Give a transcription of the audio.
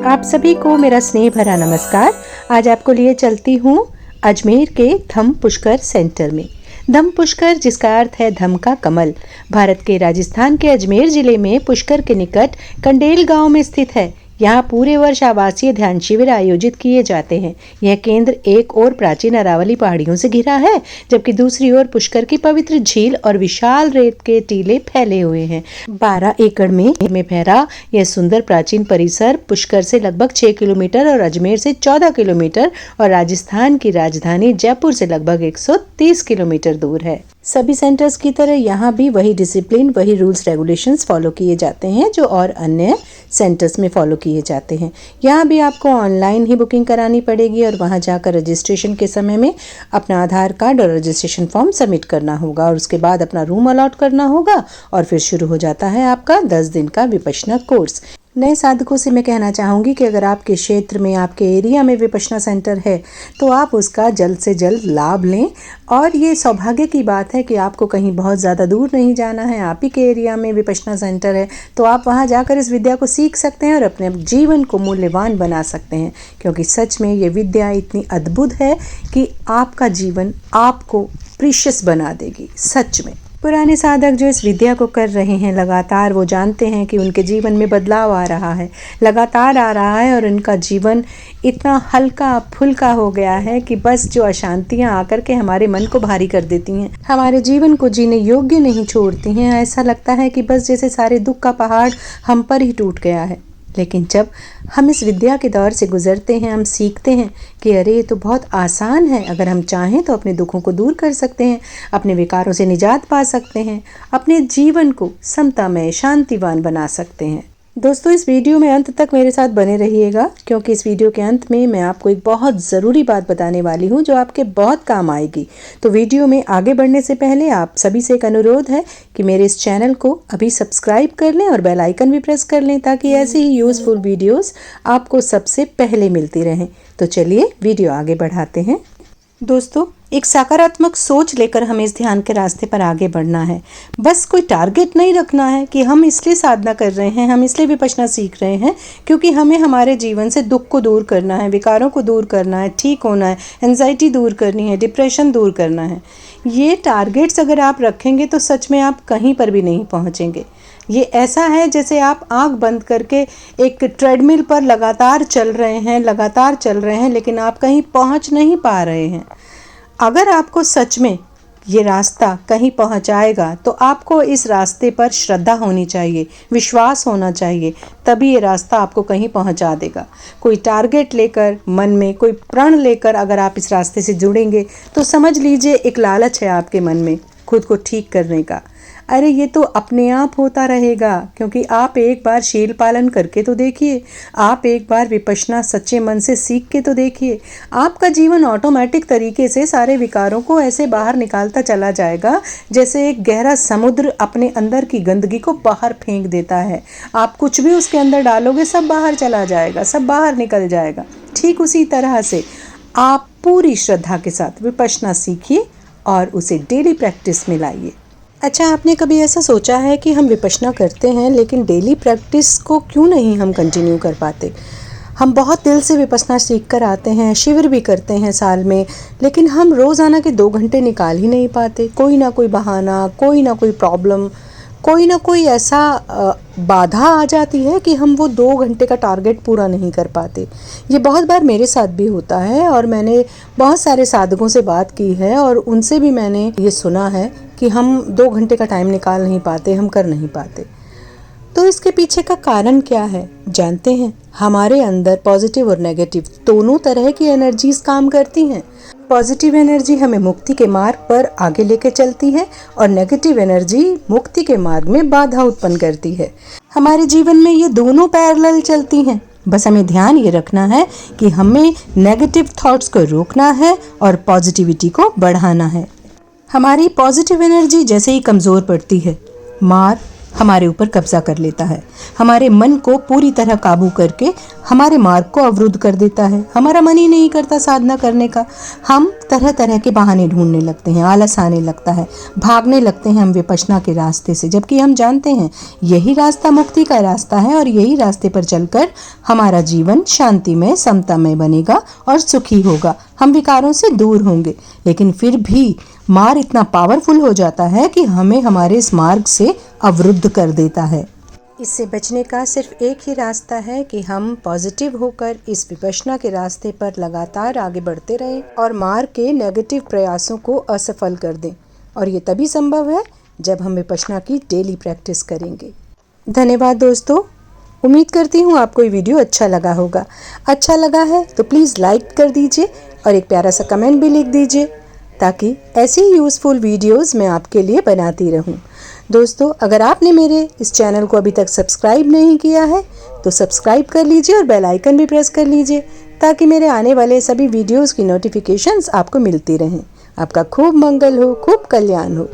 आप सभी को मेरा स्नेह भरा नमस्कार। आज आपको लिए चलती हूँ अजमेर के धम पुष्कर सेंटर में। धम पुष्कर जिसका अर्थ है धम का कमल, भारत के राजस्थान के अजमेर जिले में पुष्कर के निकट कंडेल गांव में स्थित है। यहाँ पूरे वर्ष आवासीय ध्यान शिविर आयोजित किए जाते हैं। यह केंद्र एक ओर प्राचीन अरावली पहाड़ियों से घिरा है, जबकि दूसरी ओर पुष्कर की पवित्र झील और विशाल रेत के टीले फैले हुए हैं। 12 एकड़ में फैला यह सुंदर प्राचीन परिसर पुष्कर से लगभग 6 किलोमीटर और अजमेर से 14 किलोमीटर और राजस्थान की राजधानी जयपुर से लगभग 130 किलोमीटर दूर है। सभी सेंटर्स की तरह यहाँ भी वही डिसिप्लिन, वही रूल्स रेगुलेशंस फॉलो किए जाते हैं जो और अन्य सेंटर्स में फॉलो किए जाते हैं। यहाँ भी आपको ऑनलाइन ही बुकिंग करानी पड़ेगी और वहाँ जाकर रजिस्ट्रेशन के समय में अपना आधार कार्ड और रजिस्ट्रेशन फॉर्म सबमिट करना होगा और उसके बाद अपना रूम अलॉट करना होगा और फिर शुरू हो जाता है आपका 10 दिन का विपश्यना कोर्स। नए साधकों से मैं कहना चाहूँगी कि अगर आपके क्षेत्र में, आपके एरिया में विपश्यना सेंटर है तो आप उसका जल्द से जल्द लाभ लें। और ये सौभाग्य की बात है कि आपको कहीं बहुत ज़्यादा दूर नहीं जाना है, आप ही के एरिया में विपश्यना सेंटर है तो आप वहाँ जाकर इस विद्या को सीख सकते हैं और अपने जीवन को मूल्यवान बना सकते हैं, क्योंकि सच में ये विद्या इतनी अद्भुत है कि आपका जीवन आपको प्रीशियस बना देगी। सच में पुराने साधक जो इस विद्या को कर रहे हैं लगातार, वो जानते हैं कि उनके जीवन में बदलाव आ रहा है, लगातार आ रहा है और उनका जीवन इतना हल्का फुल्का हो गया है कि बस जो अशांतियां आकर के हमारे मन को भारी कर देती हैं, हमारे जीवन को जीने योग्य नहीं छोड़ती हैं। ऐसा लगता है कि बस जैसे सारे दुख का पहाड़ हम पर ही टूट गया है। लेकिन जब हम इस विद्या के दौर से गुजरते हैं, हम सीखते हैं कि अरे ये तो बहुत आसान है। अगर हम चाहें तो अपने दुखों को दूर कर सकते हैं, अपने विकारों से निजात पा सकते हैं, अपने जीवन को समतामय शांतिवान बना सकते हैं। दोस्तों, इस वीडियो में अंत तक मेरे साथ बने रहिएगा, क्योंकि इस वीडियो के अंत में मैं आपको एक बहुत ज़रूरी बात बताने वाली हूँ जो आपके बहुत काम आएगी। तो वीडियो में आगे बढ़ने से पहले आप सभी से एक अनुरोध है कि मेरे इस चैनल को अभी सब्सक्राइब कर लें और बेल आइकन भी प्रेस कर लें, ताकि ऐसी ही यूज़फुल वीडियोज़ आपको सबसे पहले मिलती रहें। तो चलिए वीडियो आगे बढ़ाते हैं। दोस्तों, एक सकारात्मक सोच लेकर हमें इस ध्यान के रास्ते पर आगे बढ़ना है। बस कोई टारगेट नहीं रखना है कि हम इसलिए साधना कर रहे हैं, हम इसलिए विपश्यना सीख रहे हैं क्योंकि हमें हमारे जीवन से दुख को दूर करना है, विकारों को दूर करना है, ठीक होना है, एंजाइटी दूर करनी है, डिप्रेशन दूर करना है। ये टारगेट्स अगर आप रखेंगे तो सच में आप कहीं पर भी नहीं पहुँचेंगे। ये ऐसा है जैसे आप आंख बंद करके एक ट्रेडमिल पर लगातार चल रहे हैं, लेकिन आप कहीं पहुंच नहीं पा रहे हैं। अगर आपको सच में ये रास्ता कहीं पहुंचाएगा तो आपको इस रास्ते पर श्रद्धा होनी चाहिए, विश्वास होना चाहिए, तभी ये रास्ता आपको कहीं पहुंचा देगा। कोई टारगेट लेकर, मन में कोई प्रण लेकर अगर आप इस रास्ते से जुड़ेंगे तो समझ लीजिए एक लालच है आपके मन में खुद को ठीक करने का। अरे ये तो अपने आप होता रहेगा, क्योंकि आप एक बार शील पालन करके तो देखिए, आप एक बार विपश्यना सच्चे मन से सीख के तो देखिए, आपका जीवन ऑटोमेटिक तरीके से सारे विकारों को ऐसे बाहर निकालता चला जाएगा जैसे एक गहरा समुद्र अपने अंदर की गंदगी को बाहर फेंक देता है। आप कुछ भी उसके अंदर डालोगे सब बाहर चला जाएगा, सब बाहर निकल जाएगा। ठीक उसी तरह से आप पूरी श्रद्धा के साथ विपश्यना सीखिए और उसे डेली प्रैक्टिस में लाइए। अच्छा, आपने कभी ऐसा सोचा है कि हम विपश्यना करते हैं लेकिन डेली प्रैक्टिस को क्यों नहीं हम कंटिन्यू कर पाते? हम बहुत दिल से विपश्यना सीख कर आते हैं, शिविर भी करते हैं साल में, लेकिन हम रोज़ाना के 2 घंटे निकाल ही नहीं पाते। कोई ना कोई बहाना, कोई ना कोई प्रॉब्लम, कोई ना कोई ऐसा बाधा आ जाती है कि हम वो 2 घंटे का टारगेट पूरा नहीं कर पाते। ये बहुत बार मेरे साथ भी होता है और मैंने बहुत सारे साधकों से बात की है और उनसे भी मैंने ये सुना है कि हम 2 घंटे का टाइम निकाल नहीं पाते, हम कर नहीं पाते। तो इसके पीछे का कारण क्या है जानते हैं? हमारे अंदर पॉजिटिव और नेगेटिव दोनों तरह की एनर्जीज काम करती हैं। पॉजिटिव एनर्जी हमें मुक्ति के मार्ग पर आगे लेके चलती है और नेगेटिव एनर्जी मुक्ति के मार्ग में बाधा उत्पन्न करती है। हमारे जीवन में ये दोनों पैरेलल चलती हैं। बस हमें ध्यान ये रखना है कि हमें नेगेटिव थॉट्स को रोकना है और पॉजिटिविटी को बढ़ाना है। हमारी पॉजिटिव एनर्जी जैसे ही कमज़ोर पड़ती है, मार, हमारे ऊपर कब्जा कर लेता है, हमारे मन को पूरी तरह काबू करके हमारे मार्ग को अवरुद्ध कर देता है। हमारा मन ही नहीं करता साधना करने का। हम तरह तरह के बहाने ढूंढने लगते हैं, आलस आने लगता है, भागने लगते हैं हम विपश्यना के रास्ते से, जबकि हम जानते हैं यही रास्ता मुक्ति का रास्ता है और यही रास्ते पर चलकर हमारा जीवन शांतिमय, समतामय बनेगा और सुखी होगा। हम विकारों से दूर होंगे। लेकिन फिर भी मार इतना पावरफुल हो जाता है कि हमें हमारे इस मार्ग से अवरुद्ध कर देता है। इससे बचने का सिर्फ एक ही रास्ता है कि हम पॉजिटिव होकर इस विपश्यना के रास्ते पर लगातार आगे बढ़ते रहें और मार के नेगेटिव प्रयासों को असफल कर दें। और ये तभी संभव है जब हम विपश्यना की डेली प्रैक्टिस करेंगे। धन्यवाद दोस्तों। उम्मीद करती हूँ आपको ये वीडियो अच्छा लगा होगा। अच्छा लगा है तो प्लीज़ लाइक कर दीजिए और एक प्यारा सा कमेंट भी लिख दीजिए, ताकि ऐसी ही यूज़फुल वीडियोस मैं आपके लिए बनाती रहूं। दोस्तों, अगर आपने मेरे इस चैनल को अभी तक सब्सक्राइब नहीं किया है तो सब्सक्राइब कर लीजिए और बेल आइकन भी प्रेस कर लीजिए, ताकि मेरे आने वाले सभी वीडियोस की नोटिफिकेशंस आपको मिलती रहें। आपका खूब मंगल हो, खूब कल्याण हो।